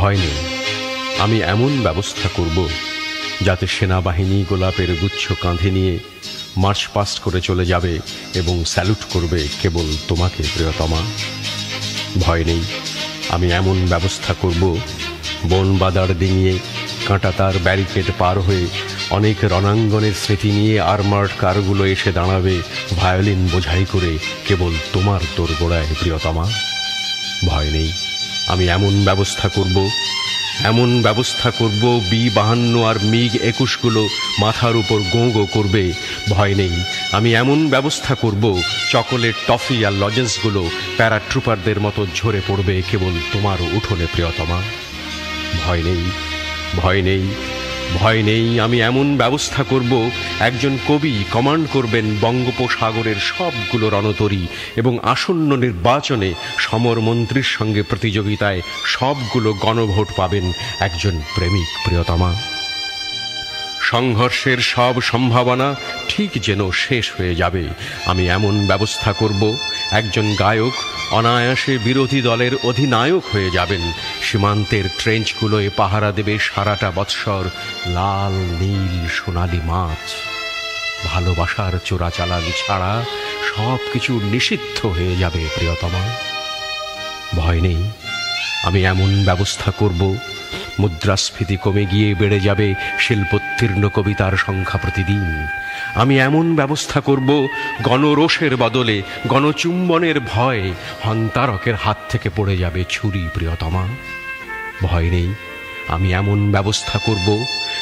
ভয় নেই, আমি এমন ব্যবস্থা করব যাতে সেনাবাহিনী গোলাপের গুচ্ছ কাঁধে নিয়ে মার্চ পাস্ট করে চলে যাবে এবং স্যালুট করবে কেবল তোমাকে প্রিয়তমা। ভয় নেই, আমি এমন ব্যবস্থা করব বন বাদার ডিঙিয়ে কাঁটাতার ব্যারিকেড পার হয়ে অনেক রণাঙ্গনের স্মৃতি নিয়ে আর্মার্ড কারগুলো এসে দাঁড়াবে ভায়োলিন বোঝাই করে কেবল তোমার দোরগোড়ায় প্রিয়তমা। ভয় নেই, আমি এমন ব্যবস্থা করব B-52 আর MiG-21 মাথার উপর গোঁ গোঁ করবে। ভয় নেই, আমি এমন ব্যবস্থা করব চকোলেট, টফি আর লজেন্সগুলো প্যারাট্রুপারদের মতো ঝরে পড়বে কেবল তোমার উঠোনে প্রিয়তমা। ভয় নেই, ভয় নেই, ভয় নেই, আমি এমন ব্যবস্থা করব একজন কবি কমান্ড করবেন বঙ্গোপসাগরের সবগুলো রণতরী এবং আসন্ন নির্বাচনে সমরমন্ত্রীর সঙ্গে প্রতিযোগিতায় সবগুলো গণভোট পাবেন একজন প্রেমিক প্রিয়তমা। সংঘর্ষের সব সম্ভাবনা ঠিক যেন শেষ হয়ে যাবে, আমি এমন ব্যবস্থা করব একজন গায়ক অনায়াসে বিরোধী দলের অধিনায়ক হয়ে যাবেন। সীমান্তের ট্রেঞ্চগুলোয় পাহারা দেবে সারাটা বৎসর লাল নীল সোনালি মাছ। ভালোবাসার চোরাচালানি ছাড়া সব কিছু নিষিদ্ধ হয়ে যাবে প্রিয়তমা। ভয় নেই, আমি এমন ব্যবস্থা করব মুদ্রাস্ফীতি কমে গিয়ে বেড়ে যাবে শিল্পোত্তীর্ণ কবিতার সংখ্যা প্রতিদিন। আমি এমন ব্যবস্থা করব গণরোষের বদলে গণচুম্বনের ভয়ে হন্তারকের হাত থেকে পড়ে যাবে ছুরি প্রিয়তমা। ভয় নেই, আমি এমন ব্যবস্থা করব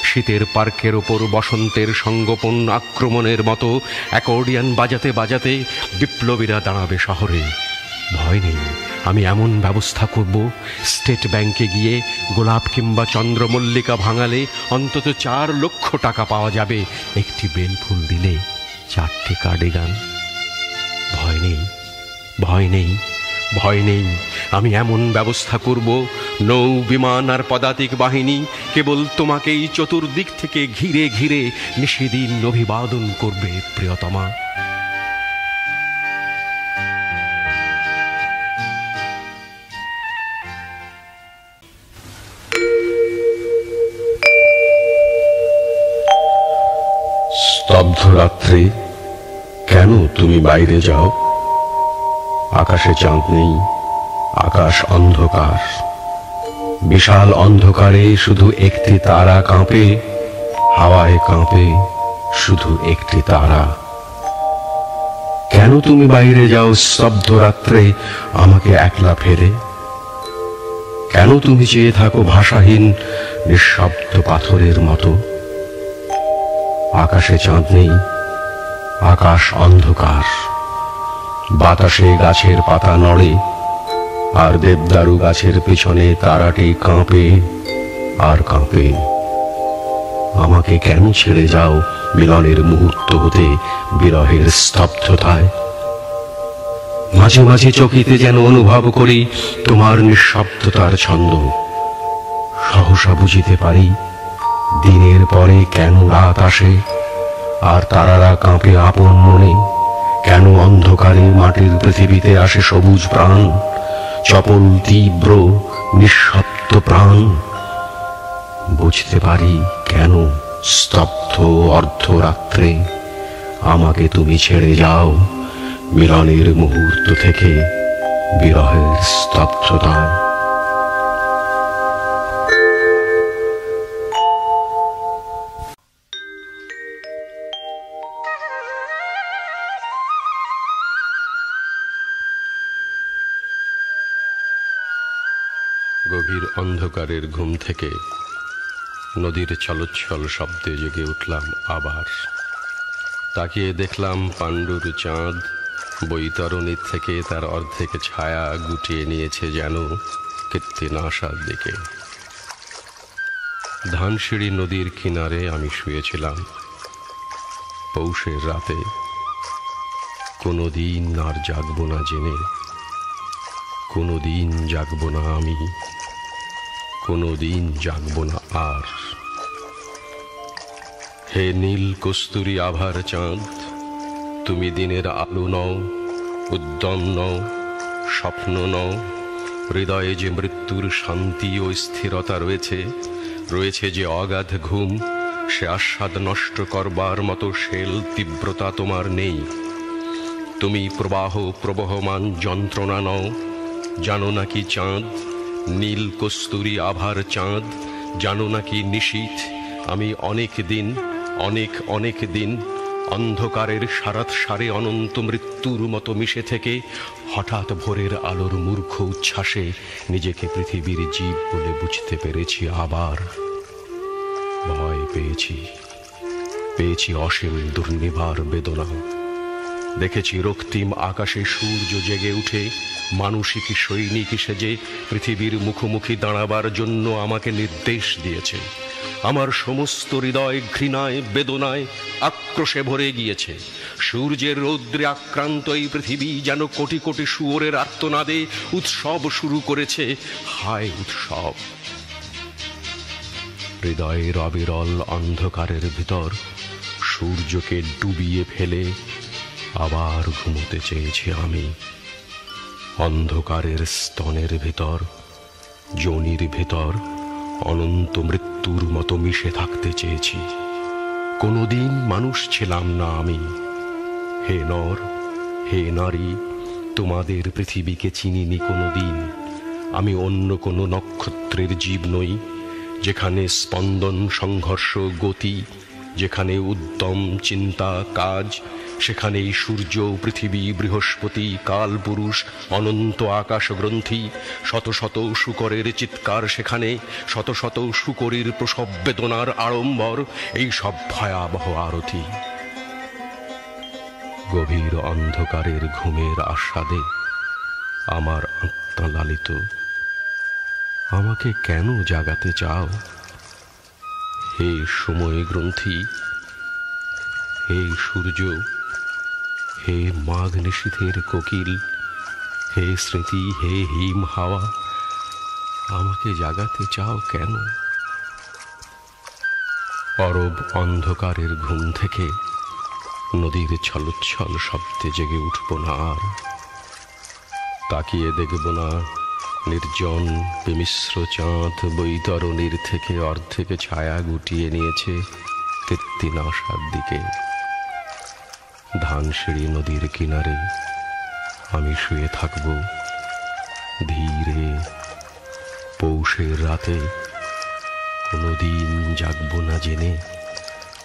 শীতের পার্কের ওপর বসন্তের সঙ্গোপন আক্রমণের মতো অ্যাকর্ডিয়ান বাজাতে বাজাতে বিপ্লবীরা দাঁড়াবে শহরে। ভয় নেই, আমি এমন ব্যবস্থা করব স্টেট ব্যাংকে গিয়ে গোলাপ কিংবা চন্দ্রমল্লিকা ভাঙালে অন্তত 4 লক্ষ টাকা পাওয়া যাবে, একটি বেলফুল দিলে 4টে কার্ডিগান। ভয় নেই, ভয় নেই, ভয় নেই, আমি এমন ব্যবস্থা করব নৌ বিমান আর পদাতিক বাহিনী কেবল তোমাকেই চতুর্দিক থেকে ঘিরে ঘিরে নিশিদিন অভিবাদন করবে প্রিয়তমা। স্তব্ধ রাত্রে কেন তুমি বাইরে যাও? আকাশে চাঁদ নেই, আকাশ অন্ধকার। বিশাল অন্ধকারে শুধু একটি তারা কাঁপে, হাওয়ায় কাঁপে শুধু একটি তারা। কেন তুমি বাইরে যাও স্তব্ধ রাত্রে আমাকে একলা ফেলে? কেন তুমি চেয়ে থাকো ভাষাহীন নিঃশব্দ পাথরের মতো? আকাশে চাঁদ নেই, আকাশ অন্ধকার। বাতাসে গাছের পাতা নড়ে আর দেবদারু গাছের পেছনে তারাটি কাঁপে আর কাঁপে। আমাকে কেন ছেড়ে যাও মিলনের মুহূর্ত হতে বিরহের স্তব্ধতায়? মাঝে মাঝে চকিতে যেন অনুভব করি তোমার নিঃশব্দতার ছন্দ। সহসা বুঝিতে পারি দিনের পরে কেন রাত আসে আর তারারা কাঁপে আপন মনে। কেন অন্ধকারে মাটির পৃথিবীতে আসে সবুজ প্রাণ, চপল তীব্র নিঃশব্দ প্রাণ। বুঝতে পারি কেন স্তব্ধ অর্ধরাত্রে আমাকে তুমি ছেড়ে যাও মিলনের মুহূর্ত থেকে বিরহের স্তব্ধতায়। গভীর অন্ধকারের ঘুম থেকে নদীর চলচ্ছল শব্দে জেগে উঠলাম আবার। তাকিয়ে দেখলাম পাণ্ডুর চাঁদ বৈতরণীর থেকে তার অর্ধেক ছায়া গুটিয়ে নিয়েছে যেন কৃত্তিনাশার দিকে। ধানসিঁড়ি নদীর কিনারে আমি শুয়েছিলাম পৌষের রাতে, কোনোদিন আর জাগব না জেনে, কোনোদিন জাগব না আমি, কোনোদিন জাগব না আর। হে নীল কস্তুরী আভার চাঁদ, তুমি দিনের আলো নও, উদ্যম নও, স্বপ্ন নও, হৃদয়ে যে মৃত্যুর শান্তি ও স্থিরতা রয়েছে, রয়েছে যে অগাধ ঘুম, সে আস্বাদ নষ্ট করবার মতো শেল তীব্রতা তোমার নেই। তুমি প্রবাহ প্রবহমান যন্ত্রণা নও। জানো নাকি চাঁদ, নীল কস্তুরী আভার চাঁদ, জানো নাকি নিশীথ, আমি অনেক দিন, অনেক দিন অন্ধকারের সারাত সারে অনন্ত মৃত্যুর মতো মিশে থেকে হঠাৎ ভোরের আলোর মূর্খ উচ্ছ্বাসে নিজেকে পৃথিবীর জীব বলে বুঝতে পেরেছি। আবার ভয় পেয়েছি অসীম দুর্নিবার বেদনা। দেখেছি রক্তিম আকাশে সূর্য জেগে উঠে মানসিক সৈনিক সেজে পৃথিবীর মুখোমুখি দাঁড়াবার জন্য আমাকে নির্দেশ দিয়েছে। আমার সমস্ত হৃদয় ঘৃণায়, বেদনায়, আক্রোশে ভরে গিয়েছে। সূর্যের রৌদ্রে আক্রান্ত এই পৃথিবী যেন কোটি কোটি শুয়োরের আর্তনাদে উৎসব শুরু করেছে। হায় উৎসব! হৃদয়ের অবিরল অন্ধকারের ভিতর সূর্যকে ডুবিয়ে ফেলে আবার ঘুমোতে চেয়েছি আমি। অন্ধকারের স্তনের ভিতর, যোনির ভিতর অনন্ত মৃত্যুর মতো মিশে থাকতে চেয়েছি। কোনোদিন মানুষ ছিলাম না আমি। হে নর, হে নারী, তোমাদের পৃথিবীকে চিনিনি কোনোদিন। আমি অন্য কোনো নক্ষত্রের জীব নই, যেখানে স্পন্দন, সংঘর্ষ, গতি, যেখানে উদ্যম, চিন্তা, কাজ, সেখানেই সূর্য, পৃথিবী, বৃহস্পতি, কালপুরুষ, অনন্ত আকাশ গ্রন্থি, শত শত শূকরের চিৎকার সেখানে, শত শত শূকরীর প্রসব বেদনার আড়ম্বর, এই সব ভয়াবহ আরতি। গভীর অন্ধকারের ঘুমের আস্বাদে আমার আত্মা লালিত। আমাকে কেন জাগাতে চাও? হে সময় গ্রন্থি, হে সূর্য, হে মাঘ নিশীথের কোকিল, হে স্মৃতি, হে হিম হাওয়া, আমাকে জাগাতে চাও কেন? অরব অন্ধকারের ঘুম থেকে নদীর ছলোচ্ছল শব্দে জেগে উঠব না আর। তাকিয়ে দেখব না নির্জন বিমিশ্র চাঁদ বৈতরণীর থেকে অর্ধেক ছায়া গুটিয়ে নিয়েছে কৃত্তিনাশার দিকে। ধানসিঁড়ি নদীর কিনারে আমি শুয়ে থাকব ধীরে। পৌষের রাতে কোনোদিন জাগব না জেনে,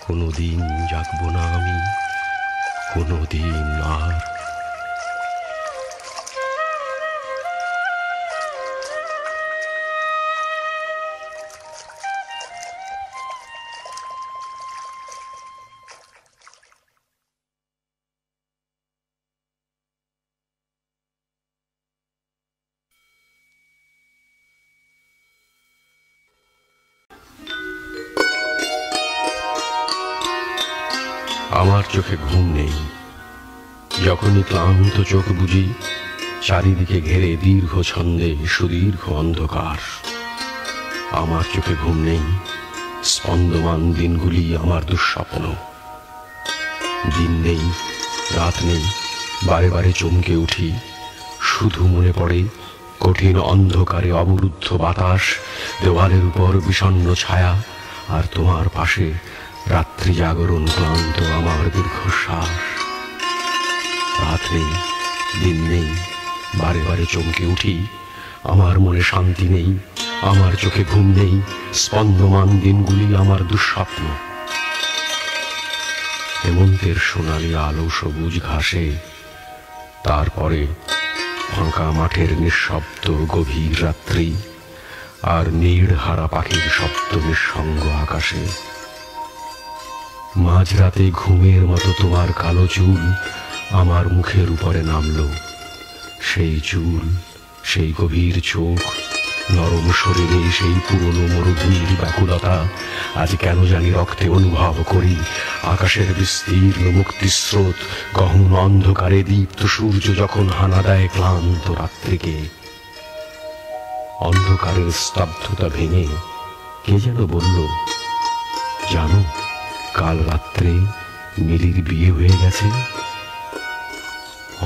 কোনোদিন জাগব না আমি, কোনোদিন আর। আমার চোখে ঘুম নেই। যখনই ক্লান্ত চোখ বুজি, চারিদিকে ঘেরে দীর্ঘ ছন্দে সুদীর্ঘ অন্ধকার। আমার চোখে ঘুম নেই। স্পন্দমান দিনগুলি আমার দুঃস্বপ্ন। দিন নেই, রাত নেই, বারে বারে চমকে উঠি। শুধু মনে পড়ে কঠিন অন্ধকারে অবরুদ্ধ বাতাস, দেওয়ালের উপর বিষণ্ণ ছায়া, আর তোমার পাশে রাত্রি জাগরণ ক্লান্ত আমার দীর্ঘশ্বাস। রাত নেই, দিন নেই, বারে বারে চমকে উঠি। আমার মনে শান্তি নেই, আমার চোখে ঘুম নেই। স্পন্দমান দিনগুলি আমার দুঃস্বপ্ন। হেমন্তের সোনালি আলো সবুজ ঘাসে, তারপরে ফাঁকা মাঠের নিঃশব্দ গভীর রাত্রি, আর নীড়হারা পাখির শব্দ নিঃসঙ্গ আকাশে। মাঝরাতে ঘুমের মতো তোমার কালো চুল আমার মুখের উপরে নামলো। সেই চুল, সেই গভীর চোখ, নরম শরীরে সেই পুরনো মরুভূমির ব্যাকুলতা আজ কেন জানি রক্তে অনুভব করি। আকাশের বিস্তীর্ণ মুক্তিস্রোত, গহন অন্ধকারে দীপ্ত সূর্য যখন হানা দেয় ক্লান্ত রাত্রিকে। অন্ধকারের স্তব্ধতা ভেঙে কে যেন বলল, জানো কাল রাত্রে মিলির বিয়ে হয়ে গেছে।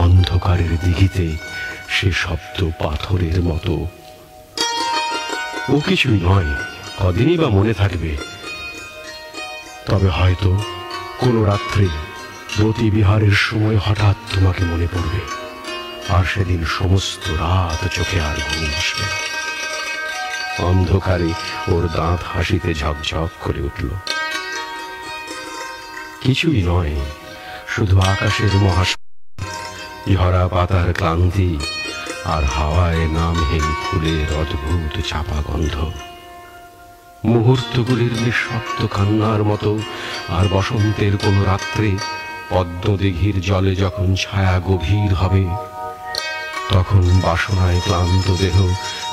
অন্ধকারের দিঘিতে সে শব্দ পাথরের মতো। ও কিছুই নয়, কদিনই বা মনে থাকবে। তবে হয়তো কোনো রাত্রে রতি বিহারের সময় হঠাৎ তোমাকে মনে পড়বে, আর সেদিন সমস্ত রাত চোখে আর ঘুম আসবে না। অন্ধকারে ওর দাঁত হাসিতে ঝকঝক করে উঠল। কিছুই নয়, শুধু আকাশের ঝরা পাতার ক্লান্তি আর হাওয়ায় নামহীন ফুলের অদ্ভুত চাপা গন্ধ। মুহূর্তগুলির নিঃশব্দ কান্নার মতো। আর বসন্তের কোনো রাত্রে পদ্মদিঘির জলে যখন ছায়া গভীর হবে, তখন বাসনায় ক্লান্ত দেহ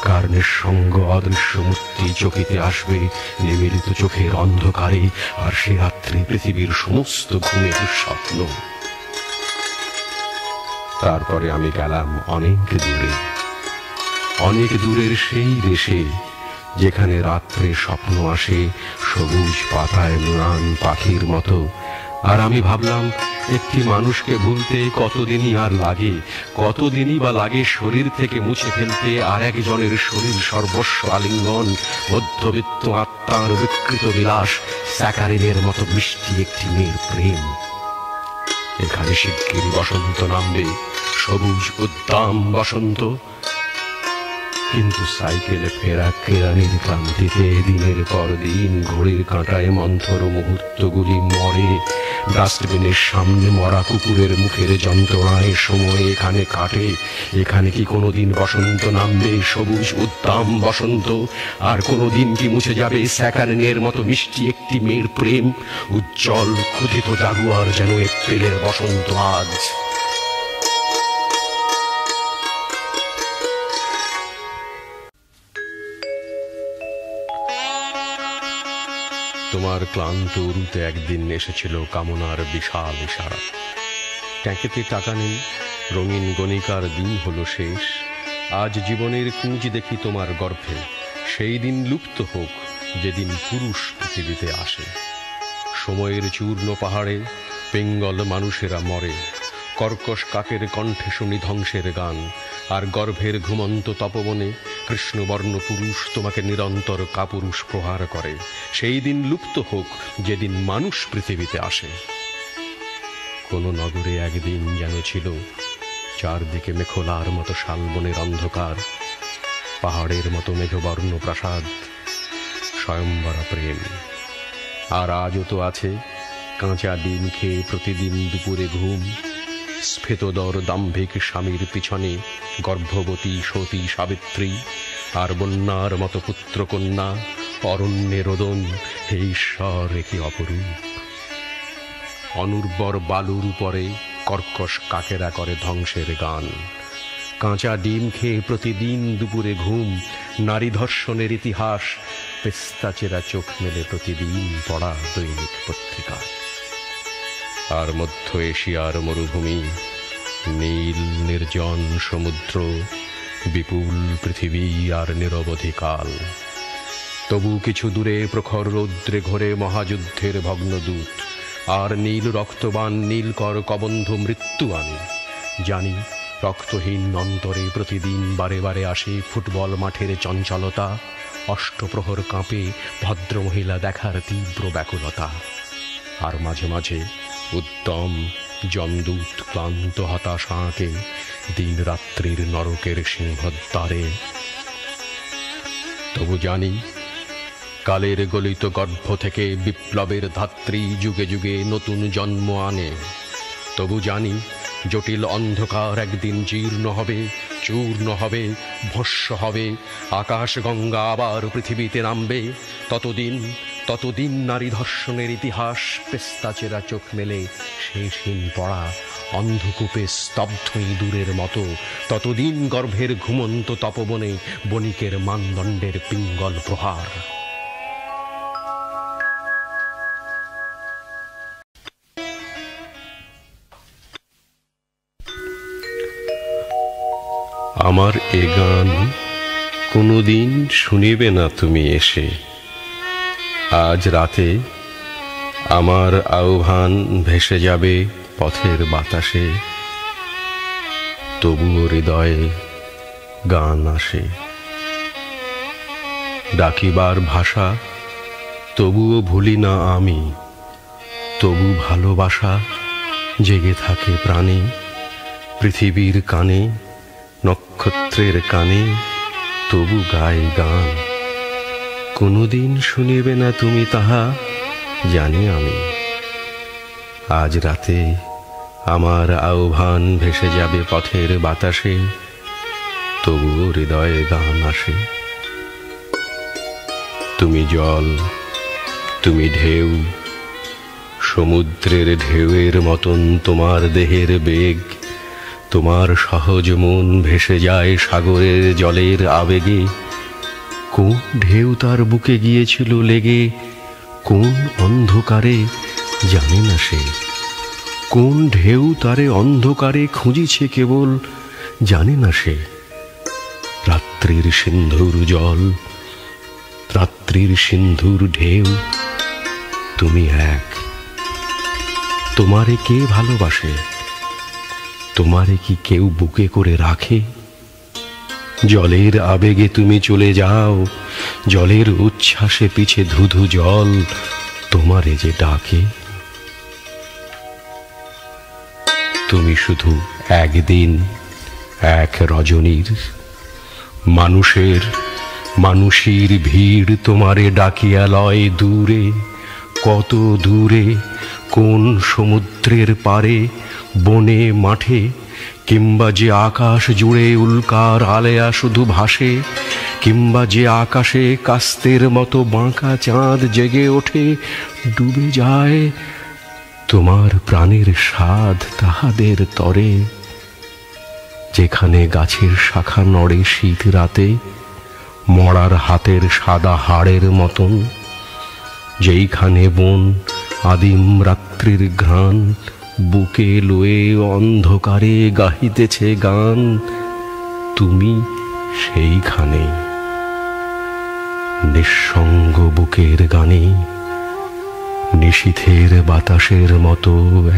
কার নিঃসঙ্গ অদৃশ্য মূর্তি চকিতে আসবে নিমিলিত চোখের অন্ধকারে। আর সে রাত্রে পৃথিবীর সমস্ত ঘুমের স্বপ্ন। তারপরে আমি গেলাম অনেক দূরে, অনেক দূরের সেই দেশে, যেখানে রাত্রে স্বপ্ন আসে সবুজ পাতায় ম্লান পাখির মতো। আর আমি ভাবলাম, একটি মানুষকে ভুলতে কতদিনই আর লাগে, কতদিনই বা লাগে শরীর থেকে মুছে ফেলতে আর একজনের শরীর সর্বস্ব আলিঙ্গন। মধ্যবিত্ত আত্মার বিকৃত বিলাস, স্যাকারিনের মতো মিষ্টি একটি মেয়ের প্রেম। এখানে শিগগিরই বসন্ত নামবে, সবুজ উদ্দাম বসন্ত। কিন্তু সাইকেলে ফেরা কেরানির ক্লান্তিতে দিনের পর দিন ঘড়ির কাঁটায় মন্থর মুহূর্তগুলি মরে। ডাস্টবিনের সামনে মরা কুকুরের মুখের যন্ত্রণায় সময় এখানে কাটে। এখানে কি কোনোদিন বসন্ত নামবে, সবুজ উদ্দাম বসন্ত? আর কোনোদিন কি মুছে যাবে স্যাকারিনের মতো মিষ্টি একটি মেয়ের প্রেম? উজ্জ্বল ক্ষুধিত জাগুয়ার যেন এপ্রিলের বসন্ত আজ। তোমার ক্লান্ত উরুতে একদিন এসেছিল কামনার বিশাল ইশারা। ট্যাঙ্কেতে টাকা নেই, রঙিন গণিকার দিন হলো শেষ। আজ জীবনের কুঁজ দেখি তোমার গর্ভে, সেই দিন লুপ্ত হোক যেদিন পুরুষ পৃথিবীতে আসে। সময়ের চূর্ণ পাহাড়ে বেঙ্গল মানুষেরা মরে, কর্কশ কাকের কণ্ঠে শুনি ধ্বংসের গান। আর গর্ভের ঘুমন্ত তপবনে কৃষ্ণবর্ণ পুরুষ তোমাকে নিরন্তর কাপুরুষ প্রহার করে। সেই দিন লুপ্ত হোক যেদিন মানুষ পৃথিবীতে আসে। কোন নগরে একদিন যেন ছিল চারদিকে মেখলার মতো শালবনের অন্ধকার, পাহাড়ের মতো মেঘবর্ণ প্রাসাদ, স্বয়ম্বরা প্রেম। আর আজও তো আছে কাঁচা ডিম খেয়ে প্রতিদিন দুপুরে ঘুম, স্ফেতদর দাম্ভিক স্বামীর পিছনে গর্ভবতী সতী সাবিত্রী, আর বন্যার মতো পুত্রকন্যা অরণ্যে রোদন। হে ঈশ্বর, একে অপরূপ! অনুর্বর বালুর উপরে কর্কশ কাকেরা করে ধ্বংসের গান। কাঁচা ডিম খেয়ে প্রতিদিন দুপুরে ঘুম, নারী ধর্ষণের ইতিহাস পেস্তাচেরা চোখ মেলে প্রতিদিন পড়া দৈনিক পত্রিকায়। আর মধ্য এশিয়ার মরুভূমি, নীল নির্জন সমুদ্র, বিপুল পৃথিবী আর নিরবধি কাল। তবু কিছু দূরে প্রখর রৌদ্রে ঘোরে মহাযুদ্ধের ভগ্নদূত। আর নীল রক্তবান নীলকর কবন্ধ মৃত্যু আমি জানি। রক্তহীন অন্তরে প্রতিদিন বারে বারে আসে ফুটবল মাঠের চঞ্চলতা। অষ্টপ্রহর কাঁপে ভদ্রমহিলা দেখার তীব্র ব্যাকুলতা। আর মাঝে মাঝে উদ্যম যমদূত ক্লান্ত হতাশা আঁকে দিন রাত্রির নরকের সিংহদ্বারে। তবু জানি কালের গলিত গর্ভ থেকে বিপ্লবের ধাত্রী যুগে যুগে নতুন জন্ম আনে। তবু জানি জটিল অন্ধকার একদিন জীর্ণ হবে, চূর্ণ হবে, ভস্য হবে। আকাশ গঙ্গা আবার পৃথিবীতে নামবে। ততদিন নারী ধর্ষণের ইতিহাস পেস্তাচেরা চোখ মেলে শেষহীন পড়া অন্ধকূপে স্তব্ধ ইঁদুরের মতো। ততদিন গর্ভের ঘুমন্ত তপবনে বণিকের মানদণ্ডের পিঙ্গল প্রহার। আমার এ গান কোনোদিন শুনিবে না তুমি এসে। আজ রাতে আমার আহ্বান ভেসে যাবে পথের বাতাসে। তবুও হৃদয়ে গান আসে। ডাকিবার ভাষা তবুও ভুলি না আমি, তবু ভালোবাসা জেগে থাকে প্রাণে। পৃথিবীর কানে, নক্ষত্রের কানে তবু গাই গান। কোনোদিন শুনিবে না তুমি তাহা জানি আমি। আজ রাতে আমার আহ্বান ভেসে যাবে পথের বাতাসে, তবুও হৃদয়ে গান আসে। তুমি জল, তুমি ঢেউ, সমুদ্রের ঢেউয়ের মতন তোমার দেহের বেগ। তোমার সহজ মন ভেসে যায় সাগরের জলের আবেগে। কোন ঢেউ তার বুকে গিয়েছিল লেগে, কোন অন্ধকারে জানে না সে। কোন ঢেউ তারে অন্ধকারে খুঁজিছে কেবল জানে না সে। রাত্রির সিন্ধুর জল, রাত্রির সিন্ধুর ঢেউ, তুমি এক। তোমারে কে ভালোবাসে? তোমারে কি কেউ বুকে করে রাখে? জলের আবেগে তুমি চলে যাও, জলের উচ্ছ্বাসে পিছে ধুধু জল তোমারে যে ডাকে। তুমি শুধু একদিন, এক রজনীর, মানুষের ভিড় তোমারে ডাকিয়া লয় দূরে। কত দূরে, কোন সমুদ্রের পারে, বনে মাঠে, কিংবা যে আকাশ জুড়ে উল্কার আলেয়া শুধু ভাসে, কিংবা যে আকাশে কাস্তের মতো বাঁকা চাঁদ জেগে ওঠে ডুবে যায় তোমার প্রাণের স্বাদ তাহাদের তরে। যেখানে গাছের শাখা নড়ে শীত রাতে মরার হাতের সাদা হাড়ের মতন, যেইখানে বন আদিম রাত্রির ঘ্রাণ বুকে লয়ে অন্ধকারে গাহিতেছে গান, তুমি সেইখানে। নিঃসঙ্গ বুকের গানে নিশীথের বাতাসের মতো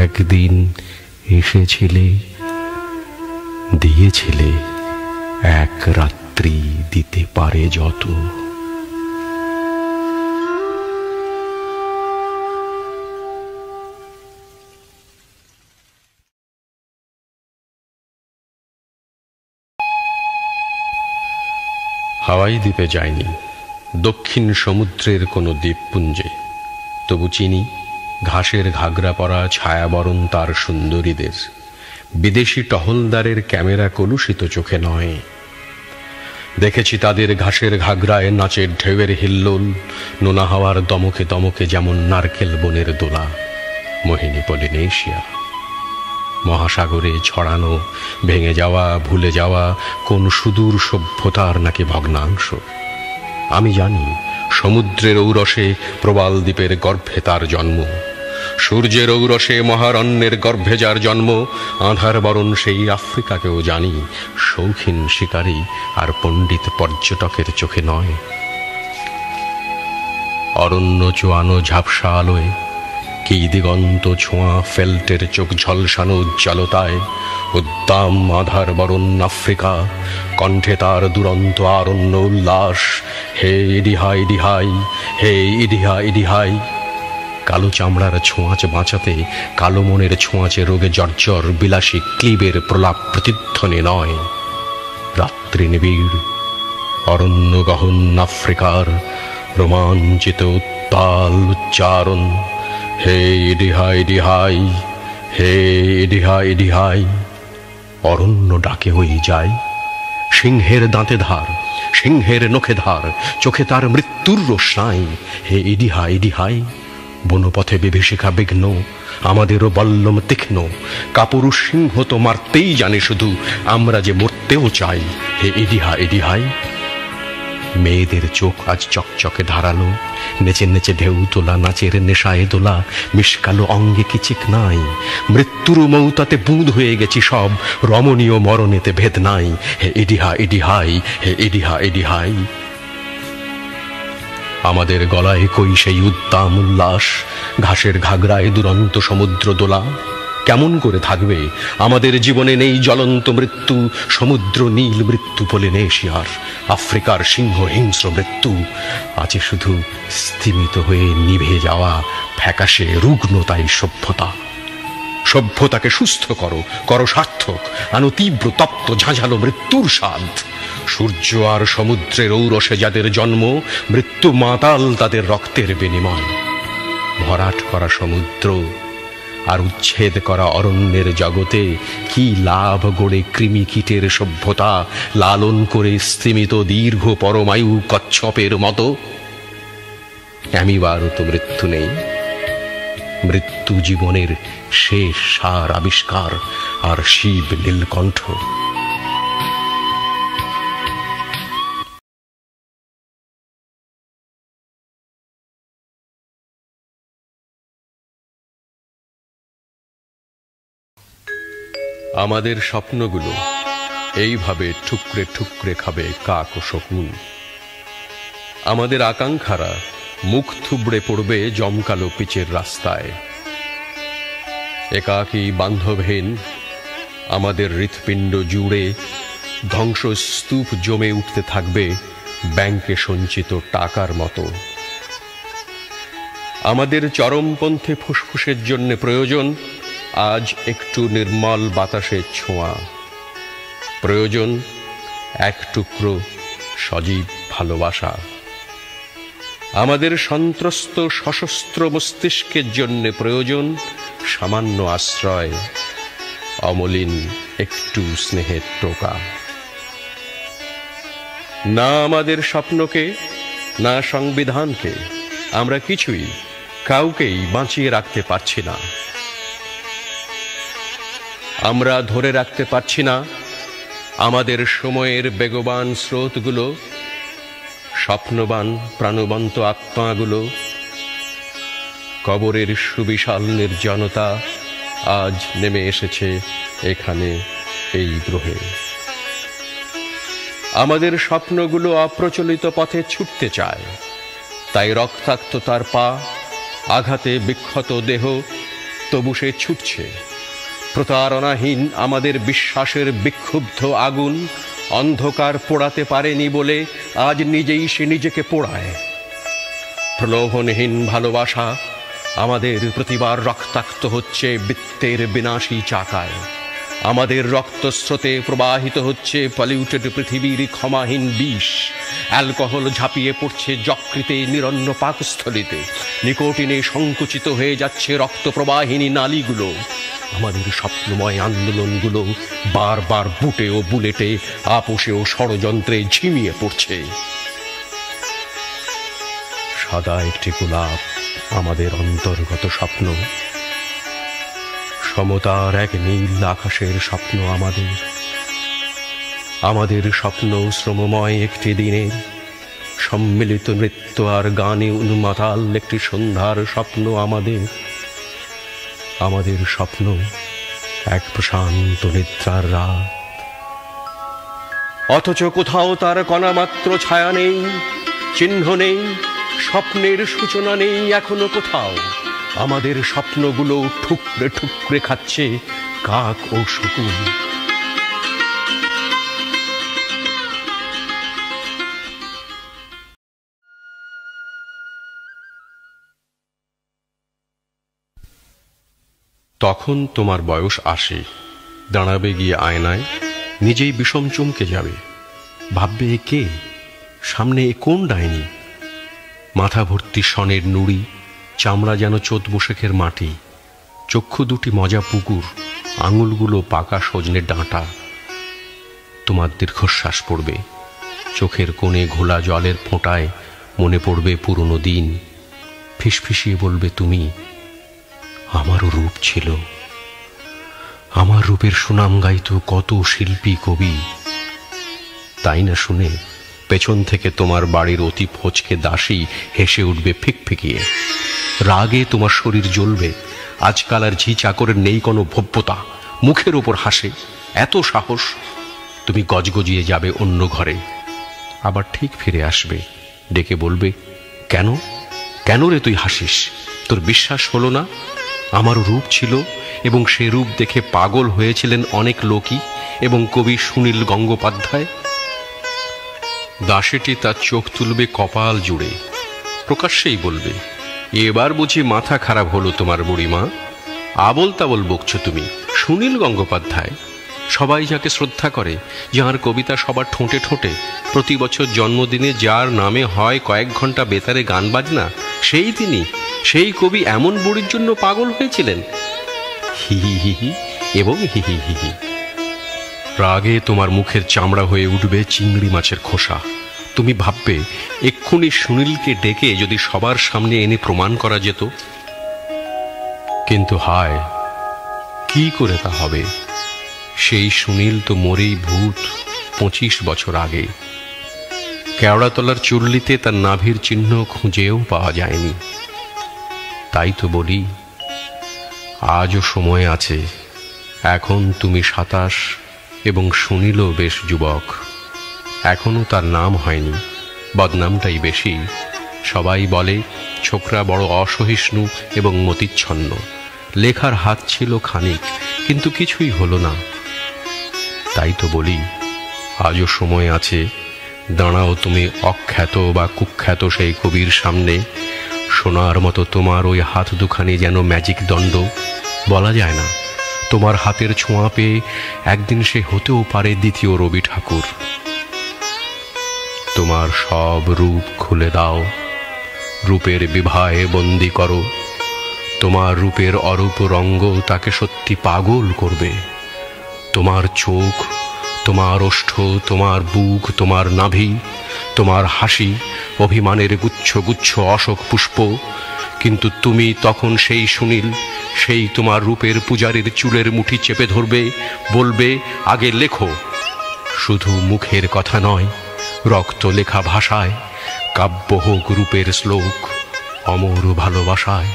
একদিন এসেছিলে, দিয়েছিলে এক রাত্রি দিতে পারে যত। হাওয়াই দ্বীপে যায়নি, দক্ষিণ সমুদ্রের কোনো দ্বীপপুঞ্জে, তবু চিনি ঘাসের ঘাগরা পরা ছায়াবরণ তার সুন্দরীদের। বিদেশি টহলদারের ক্যামেরা কলুষিত চোখে নয়। দেখেছি তাদের ঘাসের ঘাগরায় নাচের ঢেউয়ের হিল্লোল, নোনা হাওয়ার দমকে দমকে যেমন নারকেল বনের দোলা। মোহিনী পলিনেশিয়া, মহাসাগরে ছড়ানো ভেঙে যাওয়া ভুলে যাওয়া কোন সুদূর সভ্যতার নাকি ভগ্নাংশ। আমি জানি সমুদ্রের ঔরসে প্রবাল দ্বীপের গর্ভে তার জন্ম, সূর্যের ঔরসে মহারণ্যের গর্ভে যার জন্ম। আধার বরণ সেই আফ্রিকাকেও জানি, শৌখিন শিকারী আর পণ্ডিত পর্যটকের চোখে নয়। অরণ্য চোয়ানো ঝাপসা আলোয়, কি দিগন্ত ছোঁয়া ফেল্টের চোখ ঝলসানো উজ্জ্বলতায়, উদ্দাম আধার বরণ আফ্রিকা, কণ্ঠে তার দুরন্ত আরণ্য উল্লাস। হে ইডিহা ইডিহাই, হে ইডিহা ইডিহাই। কালো চামড়ার ছোঁয়াচ বাঁচাতে কালো মনের ছোঁয়াচে রোগে জর্জর বিলাসী ক্লিবের প্রলাপ প্রতিধ্বনি নয়। রাত্রি নিবিড় অরণ্য গহন আফ্রিকার রোমাঞ্চিত উত্তাল উচ্চারণ। হে ইডিহা ইডিহাই, হে ইডিহা ইডিহাই। অরণ্য ডাকে হয়ে যায়, সিংহের দাঁতে ধার, সিংহের নখে ধার, চোখে তার মৃত্যুর রোশনাই। হে ইডিহা ইডিহাই। বনপথে বিভীষিকা বিঘ্ন, আমাদেরও বল্লম তীক্ষ্ণ। কাপুরুষ সিংহ তো মারতেই জানে শুধু, আমরা যে মরতেও চাই। হে ইডিহা ইডিহাই। মেয়েদের চোখ আজ চকচকে ধারালো, নেচে নেচে ঢেউ তোলা নাচের নেশায় দোলা। মিশকালো অঙ্গে কি চিকনাই, মৃত্যুর মৌতাতে বুঁদ হয়ে গেছি সব, রমণীয় মরণেতে ভেদ নাই। হে ইডিহা ইডিহাই, হে ইডিহা ইডিহাই। আমাদের গলায় কই সেই উদ্দাম উল্লাস, ঘাসের ঘাগরায় দুরন্ত সমুদ্র দোলা। কেমন করে থাকবে? আমাদের জীবনে নেই জ্বলন্ত মৃত্যু, সমুদ্র নীল মৃত্যু, পলিনেশিয়ার, আফ্রিকার সিংহ হিংস্র মৃত্যু। আছে শুধু স্তিমিত হয়ে নিভে যাওয়া ফ্যাকাশে রুগ্নতাই সভ্যতা। সভ্যতাকে সুস্থ করো, করো সার্থক, আনো তীব্র তপ্ত ঝাঁঝালো মৃত্যুর স্বাদ। সূর্য আর সমুদ্রের ঔরসে যাদের জন্ম, মৃত্যু মাতাল তাদের রক্তের বিনিময়। ভরাট করা সমুদ্র আর উচ্ছেদ করা অরণ্যের জগতে কি লাভ গড়ে কৃমি কীটের সভ্যতা লালন করে স্তিমিত দীর্ঘ পরমায়ু কচ্ছপের মতো? অ্যামিবারও তো মৃত্যু নেই। মৃত্যু জীবনের শেষ সার আবিষ্কার আর শিব নীলকণ্ঠ। আমাদের স্বপ্নগুলো এইভাবে ঠুকরে ঠুকরে খাবে কাক ও শকুন। আমাদের আকাঙ্ক্ষারা মুখ থুবড়ে পড়বে জমকালো পিচের রাস্তায়। একাকী বান্ধবহীন আমাদের হৃৎপিণ্ড জুড়ে ধ্বংসস্তূপ জমে উঠতে থাকবে ব্যাংকে সঞ্চিত টাকার মতো। আমাদের চরমপন্থী ফুসফুসের জন্য প্রয়োজন আজ একটু নির্মল বাতাসের ছোঁয়া, প্রয়োজন এক টুকরো সজীব ভালোবাসা। আমাদের সন্ত্রস্ত সশস্ত্র মস্তিষ্কের জন্য প্রয়োজন সামান্য আশ্রয়, অমলিন একটু স্নেহের টোকা। না আমাদের স্বপ্নকে, না সংবিধানকে আমরা কিছুই কাউকেই বাঁচিয়ে রাখতে পারছি না। আমরা ধরে রাখতে পারছি না আমাদের সময়ের বেগবান স্রোতগুলো, স্বপ্নবান প্রাণবন্ত আত্মাগুলো। কবরের সুবিশাল নির্জনতা আজ নেমে এসেছে এখানে এই গ্রহে। আমাদের স্বপ্নগুলো অপ্রচলিত পথে ছুটতে চায়, তাই রক্তাক্ত তার পা, আঘাতে বিক্ষত দেহ, তবু সে ছুটছে। প্রতারণাহীন আমাদের বিশ্বাসের বিক্ষুব্ধ আগুন অন্ধকার পোড়াতে পারেনি বলে আজ নিজেই সে নিজেকে পোড়ায়। প্রলোভনহীন ভালোবাসা আমাদের প্রতিবার রক্তাক্ত হচ্ছে বৃত্তের বিনাশী চাকায়। আমাদের রক্তস্রোতে প্রবাহিত হচ্ছে পলিউটেড পৃথিবীর ক্ষমাহীন বিষ। অ্যালকোহল ঝাঁপিয়ে পড়ছে যকৃতে নিরন্ন পাকস্থলিতে। নিকোটিনে সংকুচিত হয়ে যাচ্ছে রক্ত প্রবাহিনী নালীগুলো। আমাদের স্বপ্নময় আন্দোলনগুলো বারবার বুটে ও বুলেটে, আপোষে ও ষড়যন্ত্রে ঝিমিয়ে পড়ছে। সাদা একটি গোলাপ আমাদের অন্তর্গত স্বপ্ন, সমতার এক নীল আকাশের স্বপ্ন আমাদের। আমাদের স্বপ্ন শ্রমময় একটি দিনের সম্মিলিত নৃত্য আর গানে উন্মাতাল একটি সন্ধ্যার স্বপ্ন আমাদের। আমাদের স্বপ্ন এক প্রশান্ত নিদ্রার রাত, অথচ কোথাও তার কণামাত্র ছায়া নেই, চিহ্ন নেই, স্বপ্নের সূচনা নেই এখনো কোথাও। আমাদের স্বপ্নগুলো ঠুকরে ঠুকরে খাচ্ছে কাক ও শকুন। তখন তোমার বয়স 80, দাঁড়াবে গিয়ে আয়নায়, নিজেই বিষম চমকে যাবে। ভাববে এ কে, সামনে এ কোন ডাইনি? মাথা ভর্তি সনের নুড়ি, চামড়া যেন চোদ বসেখের মাটি, চক্ষু দুটি মজা পুকুর, আঙুলগুলো পাকা সজনের ডাঁটা। তোমার দীর্ঘশ্বাস পড়বে, চোখের কোণে ঘোলা জলের ফোঁটায় মনে পড়বে পুরনো দিন। ফিসফিসিয়ে বলবে তুমি, আমারও রূপ ছিল, আমার রূপের সুনাম গাইত কত শিল্পী কবি। তাই না শুনে পেছন থেকে তোমার বাড়ির অতি ফচকে দাসী হেসে উঠবে ফিকফিকিয়ে। রাগে তোমার শরীর জ্বলবে। আজকাল আর ঝি চাকরের নেই কোনো ভব্যতা, মুখের ওপর হাসে, এত সাহস। তুমি গজগজিয়ে যাবে অন্য ঘরে, আবার ঠিক ফিরে আসবে, ডেকে বলবে, কেন কেন রে তুই হাসিস? তোর বিশ্বাস হলো না? আমারও রূপ ছিল এবং সে রূপ দেখে পাগল হয়েছিলেন অনেক লোকই এবং কবি সুনীল গঙ্গোপাধ্যায়। দাসীটি তার চোখ তুলবে কপাল জুড়ে, প্রকাশ্যেই বলবে, এবার বুঝি মাথা খারাপ হলো তোমার বুড়িমা, আবল তাবল বকছো তুমি। সুনীল গঙ্গোপাধ্যায়, সবাই যাকে শ্রদ্ধা করে, যার কবিতা সবার ঠোঁটে ঠোঁটে, প্রতি বছর জন্মদিনে যার নামে হয় কয়েক ঘন্টা বেতারে গান বাজনা, সেই তিনি, সেই কবি এমন বুড়ির জন্য পাগল হয়েছিলেন। হি হি হি হি এবং হি হি হি হি। রাগে তোমার মুখের চামড়া হয়ে উঠবে চিংড়ি মাছের খোসা। তুমি ভাববে এক্ষুনি সুনীলকে ডেকে যদি সবার সামনে এনে প্রমাণ করা যেত, কিন্তু হায়, কি করে তা হবে? সেই সুনীল তো মরেই ভূত 25 বছর আগে। কেওড়াতলার চুল্লিতে তার নাভির চিহ্ন খুঁজেও পাওয়া যায়নি। তাই তো বলি, আজও সময় আছে। এখন তুমি 27 এবং সুনীলও বেশ যুবক। এখনো তার নাম হয়নি, বদনামটাই বেশি। সবাই বলে ছোকরা বড় অসহিষ্ণু এবং মতিচ্ছন্ন। লেখার হাত ছিল খানিক, কিন্তু কিছুই হলো না। তাই তো বলি, আজও সময় আছে। দাঁড়াও তুমি অখ্যাত বা কুখ্যাত সেই কবির সামনে। সোনার মতো তোমার ওই হাত দুখানি যেন ম্যাজিক দণ্ড, বলা যায় না। তোমার হাতের ছোঁয়া পেয়ে একদিন সে হতেও পারে দ্বিতীয় রবি ঠাকুর। তোমার সব রূপ খুলে দাও, রূপের বিবাহে বন্দি করো। তোমার রূপের অরূপ রঙ্গ তাকে সত্যি পাগল করবে। তোমার চোখ, তোমার ওষ্ঠ, তোমার বুক, তোমার নাভি, তোমার হাসি অভিমানের গুচ্ছ গুচ্ছ অশোক পুষ্প। কিন্তু তুমি তখন সেই সুনীল, সেই তোমার রূপের পূজারীর চুলের মুঠি চেপে ধরবে, বলবে, আগে লেখো। শুধু মুখের কথা নয়, রক্ত লেখা ভাষায়। কাব্য হোক রূপের শ্লোক, অমর ভালোবাসায়।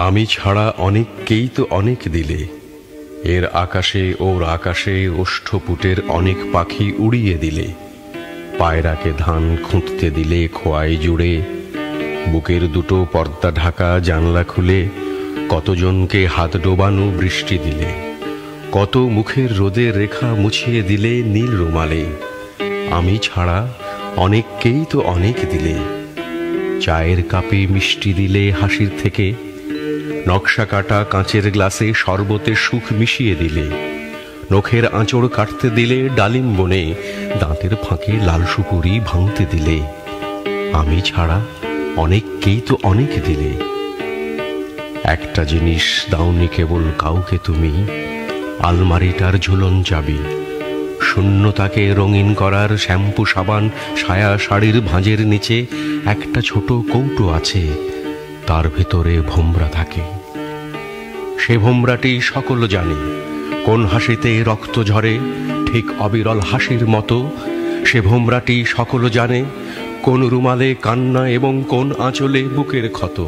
আমি ছাড়া অনেককেই তো অনেক দিলে। এর আকাশে ওর আকাশে ওষ্ঠপুটের অনেক পাখি উড়িয়ে দিলে। পায়রাকে ধান খুঁটতে দিলে খোয়াই জুড়ে। বুকের দুটো পর্দা ঢাকা জানলা খুলে কতজনকে হাত ডোবানো বৃষ্টি দিলে। কত মুখের রোদের রেখা মুছিয়ে দিলে নীল রুমালে। আমি ছাড়া অনেককেই তো অনেক দিলে। চায়ের কাপে মিষ্টি দিলে হাসির থেকে। নকশা কাটা কাঁচের গ্লাসে শরবতে সুখ মিশিয়ে দিলে। নখের আঁচড় কাটতে দিলে ডালিম বনে। দাঁতের ফাঁকে লাল সুপুরি ভাঙতে দিলে। আমি ছাড়া অনেককেই তো অনেক দিলে। একটা জিনিস দাওনি কেবল কাউকে তুমি, আলমারিটার ঝুলন চাবি। শূন্যতাকে রঙিন করার শ্যাম্পু সাবান সায়া শাড়ির ভাঁজের নিচে একটা ছোট কৌটো আছে, তার ভেতরে ভোমরা থাকে। সে ভোমরাটি সকল জানে, কোন হাসিতে রক্ত ঝরে ঠিক অবিরল হাসির মতো। সে ভোমরাটি সকল জানে, কোন রুমালে কান্না এবং কোন আঁচলে বুকের ক্ষত।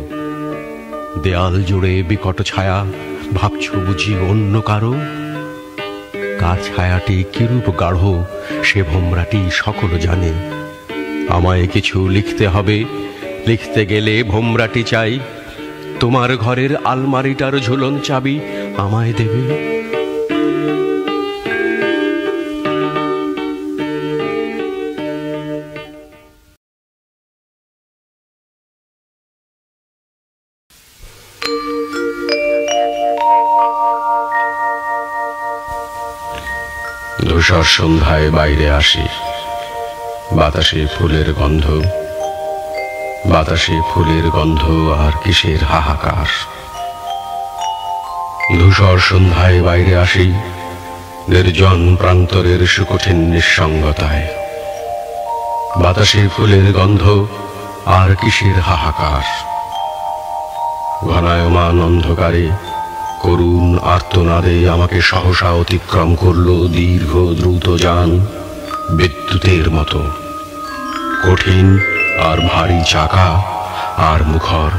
দেয়াল জুড়ে বিকট ছায়া, ভাবছ বুঝি অন্য কারো? কার ছায়াটি কিরূপ গাঢ় সে ভোমরাটি সকল জানে। আমায় কিছু লিখতে হবে, লিখতে গেলে ভোমরাটি চাই। তোমার ঘরের আলমারিটার ঝুলন চাবি আমায় দেবে? ধূসর সন্ধ্যায় বাইরে আসি, বাতাসে ফুলের গন্ধ, বাতাসে ফুলের গন্ধ আর কিসের হাহাকার। ধূসর সন্ধ্যায় বাইরে আসি, নির্জন প্রান্তরের সুকঠিন নিঃসঙ্গতায়। বাতাসে ফুলের গন্ধ আর কিসের হাহাকার। ঘনায়মান অন্ধকারে করুণ আর্তনাদে আমাকে সহসা অতিক্রম করল দীর্ঘ দ্রুত যান, বিদ্যুতের মতো। কঠিন আর ভারী চাকা আর মুখর,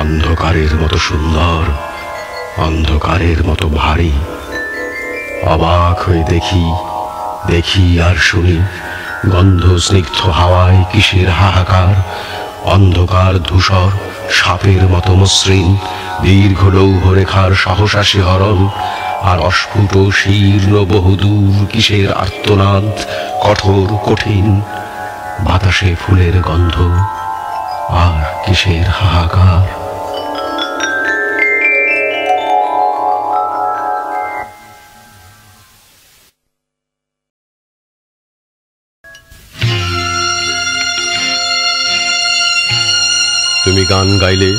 অন্ধকারের মতো সুন্দর, অন্ধকারের মতো ভারী। অবাক হয়ে দেখি, দেখি আর শুনি, গন্ধ স্নিগ্ধ হাওয়ায় কিসের হাহাকার। অন্ধকার ধূসর সাপের মতো মসৃণ, দীর্ঘ লৌহ রেখার সহসা শিহরণ। আর অস্ফুট শীর্ণ বহুদূর কিসের আর্তনাদ, কঠোর কঠিন। বাতাসে ফুলের গন্ধ আর কিসের হাহাকার। তুমি গান গাইলে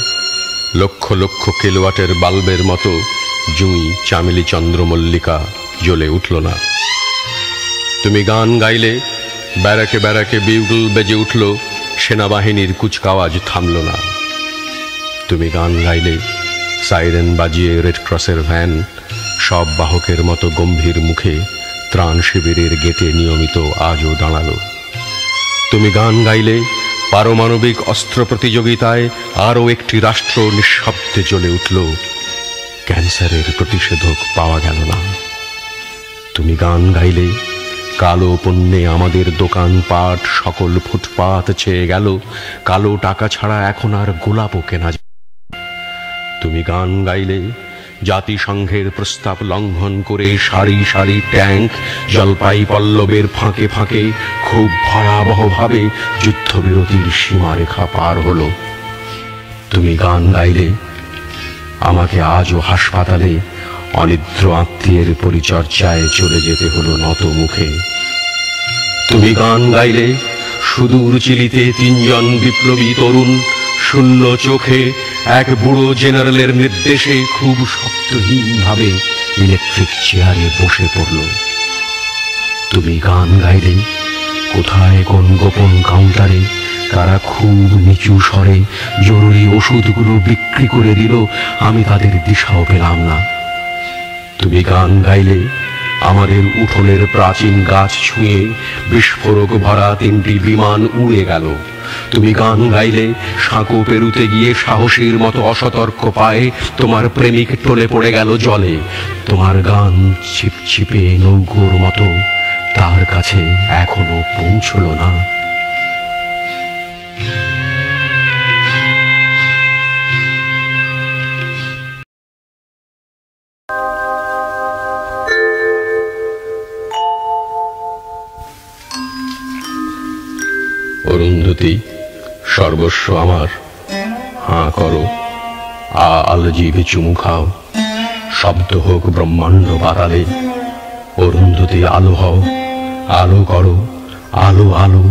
লক্ষ লক্ষ কিলোওয়াটের বাল্বের মতো জুঁই, চামেলি, চন্দ্রমল্লিকা জ্বলে উঠল না। তুমি গান গাইলে ব্যারাকে ব্যারাকে বিউগল বেজে উঠল, সেনাবাহিনীর কুচকাওয়াজ থামল না। তুমি গান গাইলে সাইরেন বাজিয়ে রেড ক্রসের ভ্যান সব বাহকের মতো গম্ভীর মুখে ত্রাণ শিবিরের গেটে নিয়মিত আজও দাঁড়ালো। তুমি গান গাইলে পারমাণবিক অস্ত্র প্রতিযোগিতায় আরও একটি রাষ্ট্র নিঃশব্দে জ্বলে উঠল, ক্যান্সারের প্রতিষেধক পাওয়া গেল না। তুমি গান গাইলে কালো পণ্যে আমাদের দোকানপাট সকল ফুটপাত ছেয়ে গেল, কালো টাকা ছাড়া এখন আর গোলাপও কেনা যায়। তুমি গান গাইলে জাতিসংঘের প্রস্তাব লঙ্ঘন করে সারি সারি ট্যাঙ্ক জলপাই পল্লবের ফাঁকে ফাঁকে খুব ভয়াবহভাবে যুদ্ধবিরতির সীমারেখা পার হলো। তুমি গান গাইলে আমাকে আজও হাসপাতালে অনিদ্র আত্মীয়ের পরিচর্যায় চলে যেতে হলো নত মুখে। তুমি গান গাইলে সুদূর চিলিতে তিনজন বিপ্লবী তরুণ শূন্য চোখে এক বুড়ো জেনারেলের নির্দেশে খুব শব্দহীনভাবে ইলেকট্রিক চেয়ারে বসে পড়ল। তুমি গান গাইলে কোথায় কোন গোপন কাউন্টারে তারা খুব নিচু স্বরে জরুরি ওষুধগুলো বিক্রি করে দিল, আমি তাদের দিশাও পেলাম না। তুমি গান গাইলে আমাদের উঠোনের প্রাচীন গাছ ছুঁয়ে বিস্ফোরক ভরা 3টি বিমান উড়ে গেল। তুমি গান গাইলে সাঁকো পেরুতে গিয়ে সাহসীর মতো অসতর্ক পায়ে তোমার প্রেমিক টলে পড়ে গেল জলে। তোমার গান ছিপছিপে নৌকোর মতো তার কাছে এখনো পৌঁছল না। অরুন্ধতী, সর্বস্ব আমার, হাঁ করো, আলজিভে চুমু খাও, শব্দ হোক ব্রহ্মাণ্ড পাতালে। অরুন্ধতী আলো হও, আলো করো, আলো আলো,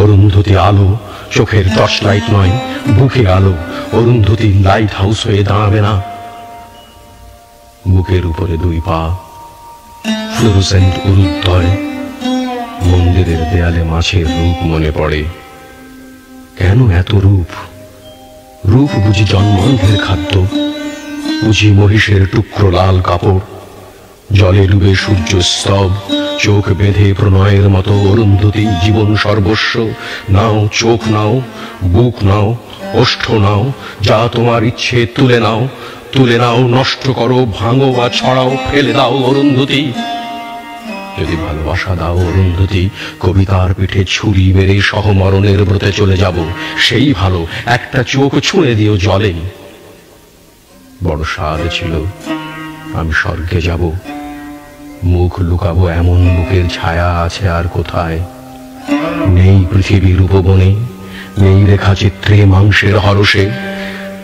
অরুন্ধতী আলো, চোখের টর্চ লাইট নয়, বুকে আলো। অরুন্ধতী লাইট হাউস হয়ে দাঁড়াবে না। বুকের উপরে 2 পা, ফ্লোরোসেন্ট উরুদ্ধয়, মন্দিরের দেয়ালে মাছের রূপ মনে পড়ে। কেন এত রূপ? রূপ বুঝি জন্মান্ধের খাদ্য, বুঝি মহিষের টুকরো লাল কাপড়। জলে ডুবে সূর্য স্তব, চোখ বেঁধে প্রণয়ের মতো অরুন্ধতী জীবন সর্বস্ব। নাও চোখ নাও, বুক নাও, ওষ্ঠ নাও, যা তোমার ইচ্ছে তুলে নাও, তুলে নাও, নষ্ট করো, ভাঙো বা ছড়াও, ফেলে দাও অরুন্ধতী। যদি ভালোবাসা দাও অরুন্ধতী, কবিতার পিঠে ছুরি মেরে সহমরণের ব্রতে চলে যাব, সেই ভালো। একটা চোখ ছুঁড়ে দিও জলে। বড় স্বাদ ছিল আমি স্বর্গে যাব, মুখ লুকাবো এমন বুকের ছায়া আছে আর কোথায়। নেই পৃথিবীর উপবনে, নেই রেখাচিত্রে মাংসের হরসে।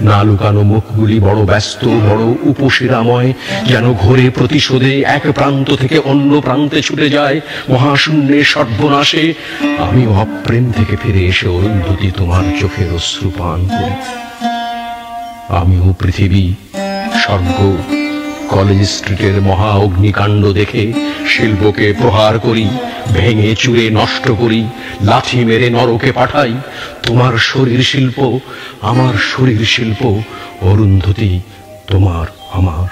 না লুকানো মুখগুলি বড় ব্যস্ত, বড় উপশিরাময়, যেন ঘোরে প্রতিশোধে এক প্রান্ত থেকে অন্য প্রান্তে ছুটে যায় মহাশূন্যে সর্বনাশে। আমি অপ্রেম থেকে ফিরে এসে অরুন্ধতী তোমার চোখের অশ্রু পান করি। আমিও পৃথিবী, স্বর্গ, কলেজ স্ট্রিটের মহা অগ্নিকাণ্ড দেখে শিল্পকে প্রহার করি, ভেঙে চুরে নষ্ট করি, লাঠি মেরে নরকে পাঠাই। তোমার শরীর শিল্প, আমার শরীর শিল্প, অরুন্ধতী তোমার আমার।